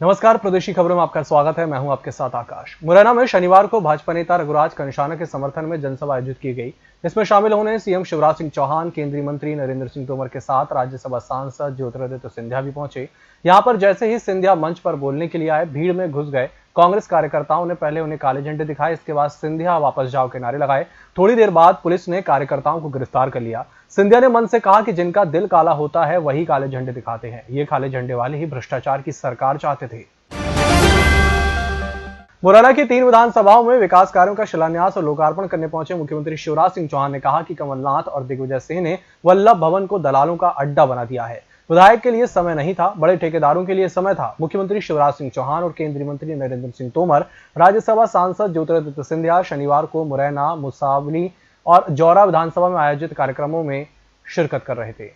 नमस्कार, प्रदेशी खबरों में आपका स्वागत है। मैं हूं आपके साथ आकाश। मुरैना में शनिवार को भाजपा नेता रघुराज कंषाना के समर्थन में जनसभा आयोजित की गई। इसमें शामिल होने सीएम शिवराज सिंह चौहान, केंद्रीय मंत्री नरेंद्र सिंह तोमर के साथ राज्यसभा सांसद ज्योतिरादित्य सिंधिया भी पहुंचे। यहां पर जैसे ही सिंधिया मंच पर बोलने के लिए आए, भीड़ में घुस गए कांग्रेस कार्यकर्ताओं ने पहले उन्हें काले झंडे दिखाए, इसके बाद सिंधिया वापस जाओ के नारे लगाए। थोड़ी देर बाद पुलिस ने कार्यकर्ताओं को गिरफ्तार कर लिया। सिंधिया ने मन से कहा कि जिनका दिल काला होता है वही काले झंडे दिखाते हैं। ये काले झंडे वाले ही भ्रष्टाचार की सरकार चाहते थे। मुरैना की 3 विधानसभाओं में विकास कार्यों का शिलान्यास और लोकार्पण करने पहुंचे मुख्यमंत्री शिवराज सिंह चौहान ने कहा कि कमलनाथ और दिग्विजय सिंह ने वल्लभ भवन को दलालों का अड्डा बना दिया है। विधायक के लिए समय नहीं था, बड़े ठेकेदारों के लिए समय था। मुख्यमंत्री शिवराज सिंह चौहान और केंद्रीय मंत्री नरेंद्र सिंह तोमर, राज्यसभा सांसद ज्योतिरादित्य सिंधिया शनिवार को मुरैना, मुसावली और जौरा विधानसभा में आयोजित कार्यक्रमों में शिरकत कर रहे थे।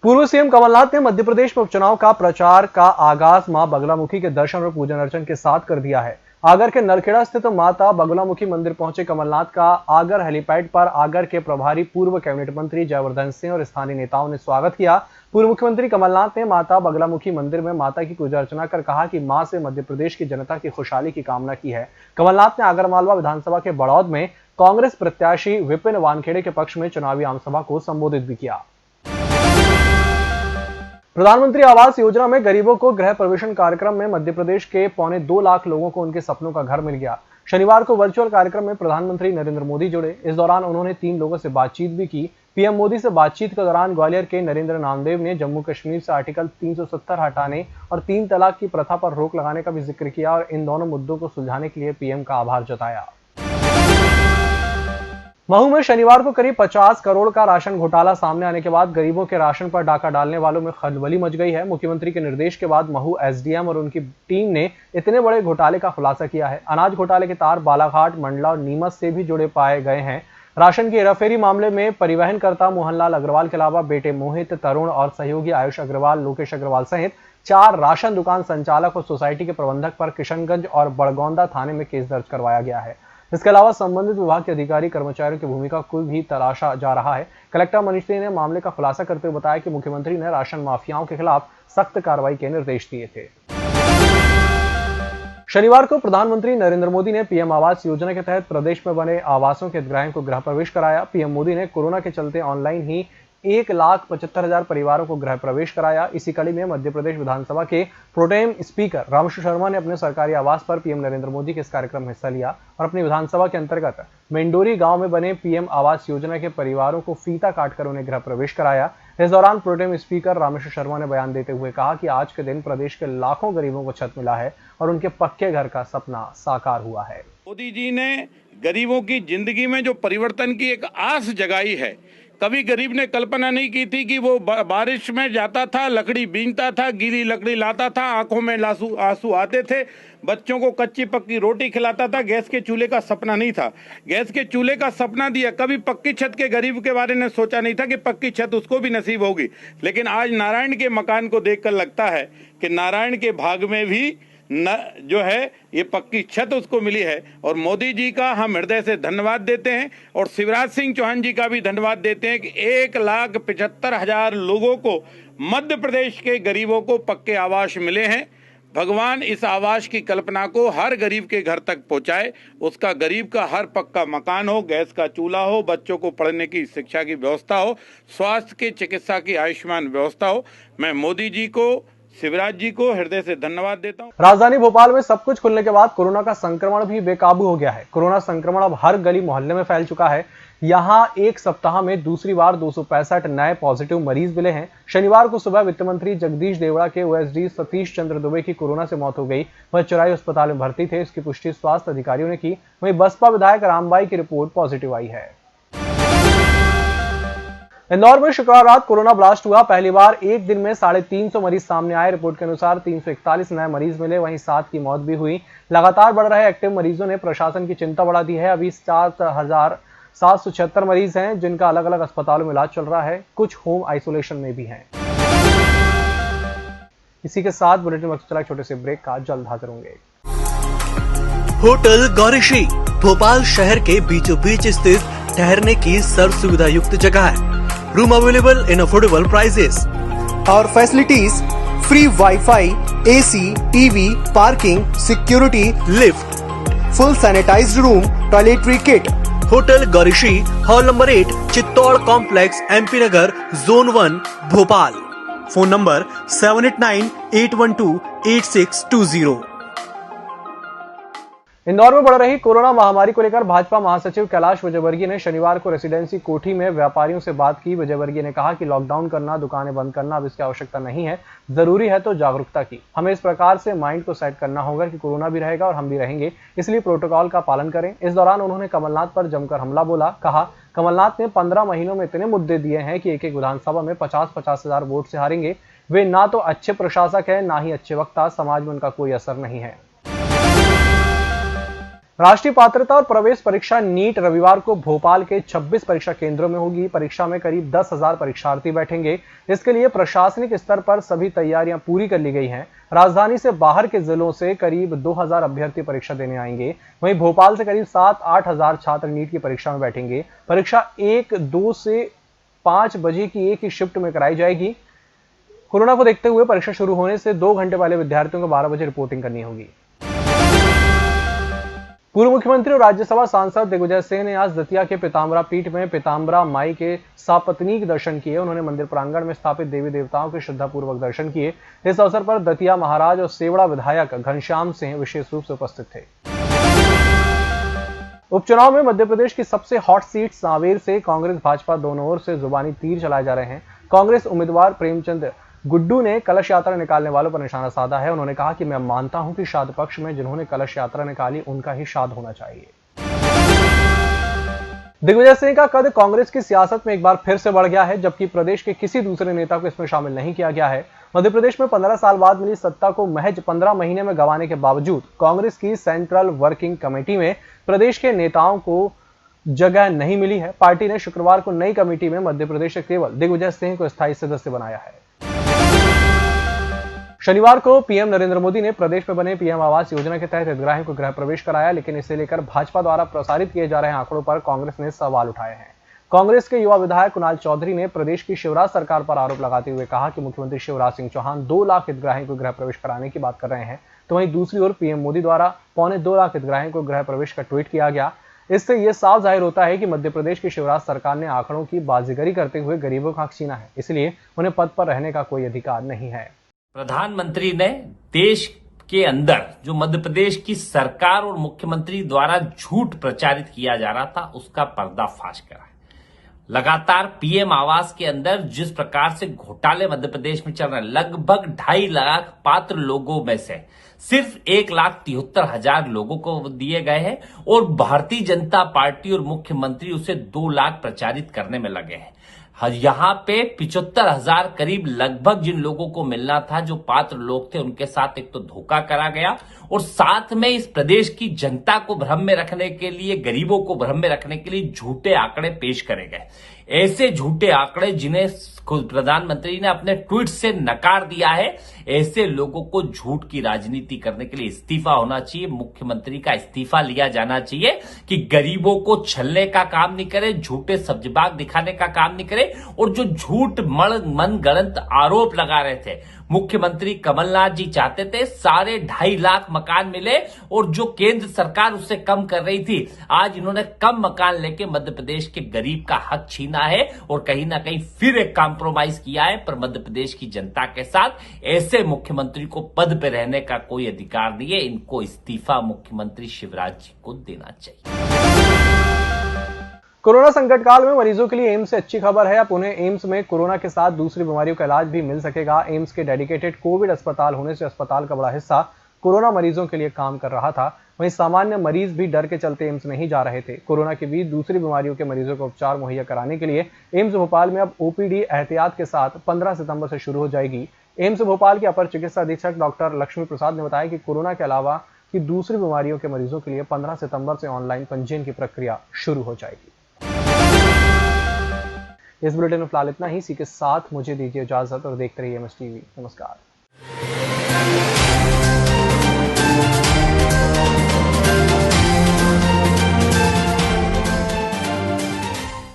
पूर्व सीएम कमलनाथ ने मध्य प्रदेश में उपचुनाव का प्रचार का आगाज मां बगलामुखी के दर्शन और पूजन अर्चन के साथ कर दिया है। आगर के नलखेड़ा स्थित माता बगलामुखी मंदिर पहुंचे कमलनाथ का आगर हेलीपैड पर आगर के प्रभारी पूर्व कैबिनेट मंत्री जयवर्धन सिंह और स्थानीय नेताओं ने स्वागत किया। पूर्व मुख्यमंत्री कमलनाथ ने माता बगलामुखी मंदिर में माता की पूजा अर्चना कर कहा कि मां से मध्य प्रदेश की जनता की खुशहाली की कामना की है। कमलनाथ ने आगरमालवा विधानसभा के बड़ौद में कांग्रेस प्रत्याशी विपिन वानखेड़े के पक्ष में चुनावी आमसभा को संबोधित भी किया। प्रधानमंत्री आवास योजना में गरीबों को गृह प्रवेशन कार्यक्रम में मध्य प्रदेश के 2.25 लाख लोगों को उनके सपनों का घर मिल गया। शनिवार को वर्चुअल कार्यक्रम में प्रधानमंत्री नरेंद्र मोदी जुड़े। इस दौरान उन्होंने 3 लोगों से बातचीत भी की। पीएम मोदी से बातचीत के दौरान ग्वालियर के नरेंद्र नामदेव ने जम्मू कश्मीर से आर्टिकल 370 हटाने और 3 तलाक की प्रथा पर रोक लगाने का भी जिक्र किया और इन दोनों मुद्दों को सुलझाने के लिए पीएम का आभार जताया। महू में शनिवार को करीब 50 करोड़ का राशन घोटाला सामने आने के बाद गरीबों के राशन पर डाका डालने वालों में खलबली मच गई है। मुख्यमंत्री के निर्देश के बाद महू एसडीएम और उनकी टीम ने इतने बड़े घोटाले का खुलासा किया है। अनाज घोटाले के तार बालाघाट, मंडला और नीमच से भी जुड़े पाए गए हैं। राशन की हेराफेरी मामले में परिवहनकर्ता मोहनलाल अग्रवाल के अलावा बेटे मोहित, तरुण और सहयोगी आयुष अग्रवाल, लोकेश अग्रवाल सहित 4 राशन दुकान संचालक और सोसाइटी के प्रबंधक पर किशनगंज और बड़गौंदा थाने में केस दर्ज करवाया गया है। इसके अलावा संबंधित विभाग के अधिकारी कर्मचारियों की भूमिका को भी तलाशा जा रहा है। कलेक्टर मनीष सिंह ने मामले का खुलासा करते हुए बताया कि मुख्यमंत्री ने राशन माफियाओं के खिलाफ सख्त कार्रवाई के निर्देश दिए थे। शनिवार को प्रधानमंत्री नरेंद्र मोदी ने पीएम आवास योजना के तहत प्रदेश में बने आवासों के हितग्राहियों को गृह प्रवेश कराया। पीएम मोदी ने कोरोना के चलते ऑनलाइन ही 1,75,000 परिवारों को गृह प्रवेश कराया। इसी कड़ी में मध्य प्रदेश विधानसभा के प्रोटेम स्पीकर रामेश्वर शर्मा ने अपने सरकारी आवास पर पीएम नरेंद्र मोदी के इस कार्यक्रम में हिस्सा लिया और अपनी विधानसभा के अंतर्गत मेंडोरी गांव में बने पीएम आवास योजना के परिवारों को फीता काटकर उन्हें गृह प्रवेश कराया। इस दौरान प्रोटेम स्पीकर रामेश्वर शर्मा ने बयान देते हुए कहा कि आज के दिन प्रदेश के लाखों गरीबों को छत मिला है और उनके पक्के घर का सपना साकार हुआ है। मोदी जी ने गरीबों की जिंदगी में जो परिवर्तन की एक आस जगाई है। कभी गरीब ने कल्पना नहीं की थी कि वो बारिश में जाता था, लकड़ी बीनता था, गीली लकड़ी लाता था, आंखों में आंसू आते थे, बच्चों को कच्ची पक्की रोटी खिलाता था। गैस के चूल्हे का सपना नहीं था, गैस के चूल्हे का सपना दिया। कभी पक्की छत के गरीब के बारे में सोचा नहीं था कि पक्की छत उसको भी नसीब होगी। लेकिन आज नारायण के मकान को देखकर लगता है कि नारायण के भाग में भी जो है ये पक्की छत उसको मिली है। और मोदी जी का हम हृदय से धन्यवाद देते हैं और शिवराज सिंह चौहान जी का भी धन्यवाद देते हैं कि 1,75,000 लोगों को, मध्य प्रदेश के गरीबों को पक्के आवास मिले हैं। भगवान इस आवास की कल्पना को हर गरीब के घर तक पहुंचाए, उसका गरीब का हर पक्का मकान हो, गैस का चूल्हा हो, बच्चों को पढ़ने की शिक्षा की व्यवस्था हो, स्वास्थ्य की चिकित्सा की आयुष्मान व्यवस्था हो। मैं मोदी जी को, शिवराज जी को हृदय से धन्यवाद देता हूं। राजधानी भोपाल में सब कुछ खुलने के बाद कोरोना का संक्रमण भी बेकाबू हो गया है। कोरोना संक्रमण अब हर गली मोहल्ले में फैल चुका है। यहां एक सप्ताह में दूसरी बार 265 नए पॉजिटिव मरीज मिले हैं। शनिवार को सुबह वित्त मंत्री जगदीश देवड़ा के ओएसडी सतीश चंद्र दुबे की कोरोना से मौत हो गई। वह चौराही अस्पताल में भर्ती थे। इसकी पुष्टि स्वास्थ्य अधिकारियों ने की। वहीं बसपा विधायक रामबाई की रिपोर्ट पॉजिटिव आई है। इंदौर में शुक्रवार रात कोरोना ब्लास्ट हुआ। पहली बार एक दिन में 350 मरीज सामने आए। रिपोर्ट के अनुसार 341 नए मरीज मिले, वहीं 7 की मौत भी हुई। लगातार बढ़ रहे एक्टिव मरीजों ने प्रशासन की चिंता बढ़ा दी है। अभी 4,776 मरीज हैं जिनका अलग अलग अस्पतालों में इलाज चल रहा है। कुछ होम आइसोलेशन में भी हैं। इसी के साथ बुलेटिन वक्त चला छोटे से ब्रेक का, जल्द हाजिर होंगे। होटल गौरीश्री भोपाल शहर के बीचों बीच स्थित ठहरने की सर्व सुविधा युक्त जगह है। Room available in affordable prices. और facilities free wifi, AC, TV, parking, security, lift, full sanitised room, toiletry kit. Hotel Gaurishi, hall number 8, Chittor complex, MP Nagar, zone 1, Bhopal. Phone number 7898128620। Indore में बढ़ रही कोरोना महामारी को लेकर भाजपा महासचिव कैलाश विजयवर्गीय ने शनिवार को रेसिडेंसी कोठी में व्यापारियों से बात की। विजयवर्गीय ने कहा कि लॉकडाउन करना, दुकानें बंद करना अब इसकी आवश्यकता नहीं है, जरूरी है तो जागरूकता की। हमें इस प्रकार से माइंड को सेट करना होगा कि कोरोना भी रहेगा और हम भी रहेंगे, इसलिए प्रोटोकॉल का पालन करें। इस दौरान उन्होंने कमलनाथ पर जमकर हमला बोला। कहा, कमलनाथ ने 15 महीनों में इतने मुद्दे दिए हैं कि एक विधानसभा में 50-50 हजार वोट से हारेंगे। वे ना तो अच्छे प्रशासक है, ना ही अच्छे वक्ता, समाज में उनका कोई असर नहीं है। राष्ट्रीय पात्रता और प्रवेश परीक्षा नीट रविवार को भोपाल के 26 परीक्षा केंद्रों में होगी। परीक्षा में करीब 10,000 परीक्षार्थी बैठेंगे। इसके लिए प्रशासनिक स्तर पर सभी तैयारियां पूरी कर ली गई हैं। राजधानी से बाहर के जिलों से करीब 2,000 अभ्यर्थी परीक्षा देने आएंगे। वहीं भोपाल से करीब 7-8 हजार छात्र नीट की परीक्षा में बैठेंगे। परीक्षा 1-2 से 5 बजे की एक ही शिफ्ट में कराई जाएगी। कोरोना को देखते हुए परीक्षा शुरू होने से 2 घंटे पहले विद्यार्थियों को 12 बजे रिपोर्टिंग करनी होगी। पूर्व मुख्यमंत्री और राज्यसभा सांसद दिग्विजय सिंह ने आज दतिया के पीताम्बरा पीठ में पीताम्बरा माई के सापत्नीक दर्शन किए। उन्होंने मंदिर प्रांगण में स्थापित देवी देवताओं के श्रद्धापूर्वक दर्शन किए। इस अवसर पर दतिया महाराज और सेवड़ा विधायक घनश्याम सिंह विशेष रूप से उपस्थित थे। उपचुनाव में मध्य प्रदेश की सबसे हॉट सीट सांवेर से कांग्रेस भाजपा दोनों ओर से जुबानी तीर चलाए जा रहे हैं। कांग्रेस उम्मीदवार प्रेमचंद गुड्डू ने कलश यात्रा निकालने वालों पर निशाना साधा है। उन्होंने कहा कि मैं मानता हूं कि श्राद्ध पक्ष में जिन्होंने कलश यात्रा निकाली उनका ही श्राद्ध होना चाहिए। दिग्विजय सिंह का कद कांग्रेस की सियासत में एक बार फिर से बढ़ गया है, जबकि प्रदेश के किसी दूसरे नेता को इसमें शामिल नहीं किया गया है। मध्य प्रदेश में 15 साल बाद मिली सत्ता को महज 15 महीने में गंवाने के बावजूद कांग्रेस की सेंट्रल वर्किंग कमेटी में प्रदेश के नेताओं को जगह नहीं मिली है। पार्टी ने शुक्रवार को नई कमेटी में मध्य प्रदेश से केवल दिग्विजय सिंह को स्थायी सदस्य बनाया है। शनिवार को पीएम नरेंद्र मोदी ने प्रदेश में बने पीएम आवास योजना के तहत हितग्राहियों को गृह प्रवेश कराया, लेकिन इसे लेकर भाजपा द्वारा प्रसारित किए जा रहे आंकड़ों पर कांग्रेस ने सवाल उठाए हैं। कांग्रेस के युवा विधायक कुणाल चौधरी ने प्रदेश की शिवराज सरकार पर आरोप लगाते हुए कहा कि मुख्यमंत्री शिवराज सिंह चौहान 2 लाख हितग्राहियों को गृह प्रवेश कराने की बात कर रहे हैं, तो वहीं दूसरी ओर पीएम मोदी द्वारा 2.25 लाख हितग्राहियों को गृह प्रवेश का ट्वीट किया गया। इससे यह साफ जाहिर होता है कि मध्य प्रदेश की शिवराज सरकार ने आंकड़ों की बाजीगरी करते हुए गरीबों का हक छीना है, इसलिए उन्हें पद पर रहने का कोई अधिकार नहीं है। प्रधानमंत्री ने देश के अंदर जो मध्य प्रदेश की सरकार और मुख्यमंत्री द्वारा झूठ प्रचारित किया जा रहा था उसका पर्दाफाश करा है। लगातार पीएम आवास के अंदर जिस प्रकार से घोटाले मध्य प्रदेश में चल रहे हैं, लगभग 2.5 लाख पात्र लोगों में से सिर्फ 1,73,000 लोगों को दिए गए हैं और भारतीय जनता पार्टी और मुख्यमंत्री उसे 2 लाख प्रचारित करने में लगे हैं। यहां पे 75,000 करीब लगभग जिन लोगों को मिलना था, जो पात्र लोग थे, उनके साथ एक तो धोखा करा गया और साथ में इस प्रदेश की जनता को भ्रम में रखने के लिए, गरीबों को भ्रम में रखने के लिए झूठे आंकड़े पेश करे गए। ऐसे झूठे आंकड़े जिन्हें खुद प्रधानमंत्री ने अपने ट्वीट से नकार दिया है, ऐसे लोगों को झूठ की राजनीति करने के लिए इस्तीफा होना चाहिए। मुख्यमंत्री का इस्तीफा लिया जाना चाहिए कि गरीबों को छलने का काम नहीं करे, झूठे सब्जबाग दिखाने का काम नहीं करे और जो झूठ मन गलत आरोप लगा रहे थे। मुख्यमंत्री कमलनाथ जी चाहते थे 2.5 लाख मकान मिले और जो केंद्र सरकार उससे कम कर रही थी, आज इन्होंने कम मकान लेके मध्य प्रदेश के गरीब का हक छीना है और कहीं ना कहीं फिर एक कॉम्प्रोमाइज किया है। पर मध्य प्रदेश की जनता के साथ ऐसे मुख्यमंत्री को पद पे रहने का कोई अधिकार नहीं है। इनको इस्तीफा मुख्यमंत्री शिवराज जी को देना चाहिए। कोरोना संकट काल में मरीजों के लिए एम्स से अच्छी खबर है। अब उन्हें एम्स में कोरोना के साथ दूसरी बीमारियों का इलाज भी मिल सकेगा। एम्स के डेडिकेटेड कोविड अस्पताल होने से अस्पताल का बड़ा हिस्सा कोरोना मरीजों के लिए काम कर रहा था। वहीं सामान्य मरीज भी डर के चलते एम्स नहीं जा रहे थे। कोरोना के बीच दूसरी बीमारियों के मरीजों को उपचार मुहैया कराने के लिए एम्स भोपाल में अब ओपीडी एहतियात के साथ 15 सितंबर से शुरू हो जाएगी। एम्स भोपाल के अपर चिकित्सा अधीक्षक डॉक्टर लक्ष्मी प्रसाद ने बताया कि कोरोना के अलावा की दूसरी बीमारियों के मरीजों के लिए 15 सितंबर से ऑनलाइन पंजीयन की प्रक्रिया शुरू हो जाएगी। इस बुलेटिन में फिलहाल इतना ही। इसी के साथ मुझे दीजिए इजाजत और देखते रहिए MS टीवी। नमस्कार।